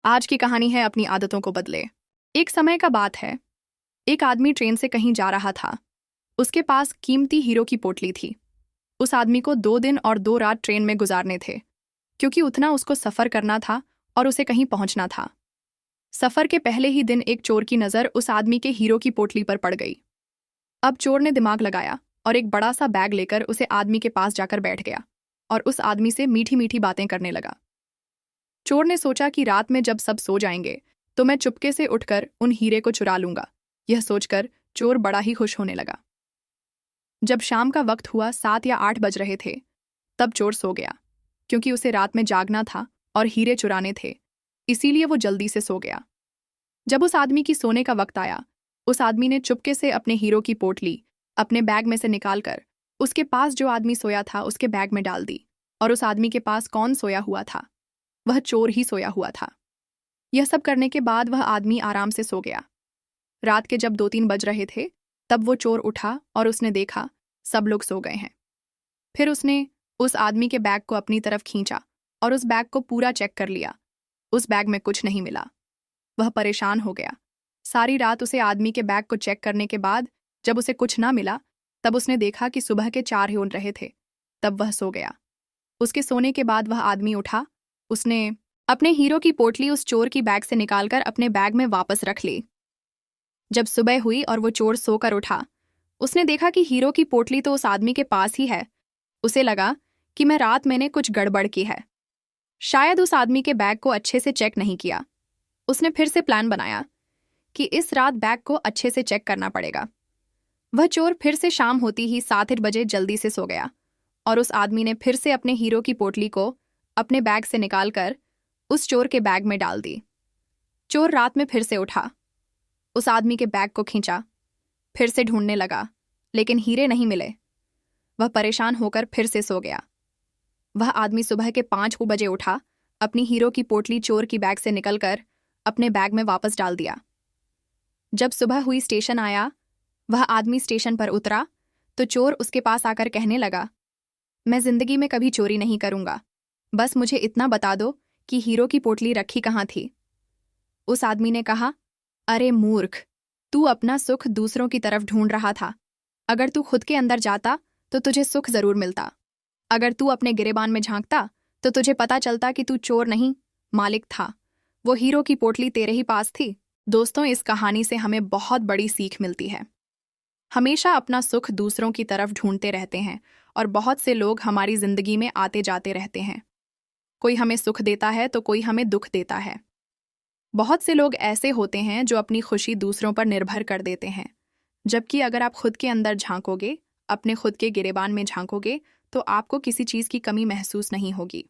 आज की कहानी है अपनी आदतों को बदले। एक समय का बात है, एक आदमी ट्रेन से कहीं जा रहा था। उसके पास कीमती हीरो की पोटली थी। उस आदमी को 2 दिन और 2 रात ट्रेन में गुजारने थे, क्योंकि उतना उसको सफ़र करना था और उसे कहीं पहुंचना था। सफ़र के पहले ही दिन एक चोर की नज़र उस आदमी के हीरो की पोटली पर पड़ गई। अब चोर ने दिमाग लगाया और एक बड़ा सा बैग लेकर उसे आदमी के पास जाकर बैठ गया और उस आदमी से मीठी मीठी बातें करने लगा। चोर ने सोचा कि रात में जब सब सो जाएंगे तो मैं चुपके से उठकर उन हीरे को चुरा लूंगा। यह सोचकर चोर बड़ा ही खुश होने लगा। जब शाम का वक्त हुआ, 7 या 8 बज रहे थे, तब चोर सो गया, क्योंकि उसे रात में जागना था और हीरे चुराने थे, इसीलिए वो जल्दी से सो गया। जब उस आदमी की सोने का वक्त आया, उस आदमी ने चुपके से अपने हीरो की पोटली अपने बैग में से निकालकर उसके पास जो आदमी सोया था उसके बैग में डाल दी। और उस आदमी के पास कौन सोया हुआ था? वह चोर ही सोया हुआ था। यह सब करने के बाद वह आदमी आराम से सो गया। रात के जब 2-3 बज रहे थे, तब वो चोर उठा और उसने देखा सब लोग सो गए हैं। फिर उसने उस आदमी के बैग को अपनी तरफ खींचा और उस बैग को पूरा चेक कर लिया। उस बैग में कुछ नहीं मिला। वह परेशान हो गया। सारी रात उसे आदमी के बैग को चेक करने के बाद जब उसे कुछ ना मिला, तब उसने देखा कि सुबह के 4 हो रहे थे। तब वह सो गया। उसके सोने के बाद वह आदमी उठा। उसने अपने हीरो की पोटली उस चोर की बैग से निकालकर अपने बैग में वापस रख ली। जब सुबह हुई और वो चोर सोकर उठा, उसने देखा कि हीरो की पोटली तो उस आदमी के पास ही है। उसे लगा कि मैं रात मैंने कुछ गड़बड़ की है, शायद उस आदमी के बैग को अच्छे से चेक नहीं किया। उसने फिर से प्लान बनाया कि इस रात बैग को अच्छे से चेक करना पड़ेगा। वह चोर फिर से शाम होती ही 7 बजे जल्दी से सो गया और उस आदमी ने फिर से अपने हीरो की पोटली को अपने बैग से निकालकर उस चोर के बैग में डाल दी। चोर रात में फिर से उठा, उस आदमी के बैग को खींचा, फिर से ढूंढने लगा, लेकिन हीरे नहीं मिले। वह परेशान होकर फिर से सो गया। वह आदमी सुबह के 5 बजे उठा, अपनी हीरो की पोटली चोर की बैग से निकलकर अपने बैग में वापस डाल दिया। जब सुबह हुई, स्टेशन आया। वह आदमी स्टेशन पर उतरा तो चोर उसके पास आकर कहने लगा, मैं जिंदगी में कभी चोरी नहीं करूंगा, बस मुझे इतना बता दो कि हीरो की पोटली रखी कहाँ थी। उस आदमी ने कहा, अरे मूर्ख, तू अपना सुख दूसरों की तरफ ढूंढ रहा था। अगर तू खुद के अंदर जाता तो तुझे सुख जरूर मिलता। अगर तू अपने गिरेबान में झांकता तो तुझे पता चलता कि तू चोर नहीं, मालिक था। वो हीरो की पोटली तेरे ही पास थी। दोस्तों, इस कहानी से हमें बहुत बड़ी सीख मिलती है। हमेशा अपना सुख दूसरों की तरफ ढूंढते रहते हैं और बहुत से लोग हमारी जिंदगी में आते जाते रहते हैं। कोई हमें सुख देता है तो कोई हमें दुख देता है। बहुत से लोग ऐसे होते हैं जो अपनी खुशी दूसरों पर निर्भर कर देते हैं, जबकि अगर आप खुद के अंदर झांकोगे, अपने खुद के गिरेबान में झांकोगे, तो आपको किसी चीज़ की कमी महसूस नहीं होगी।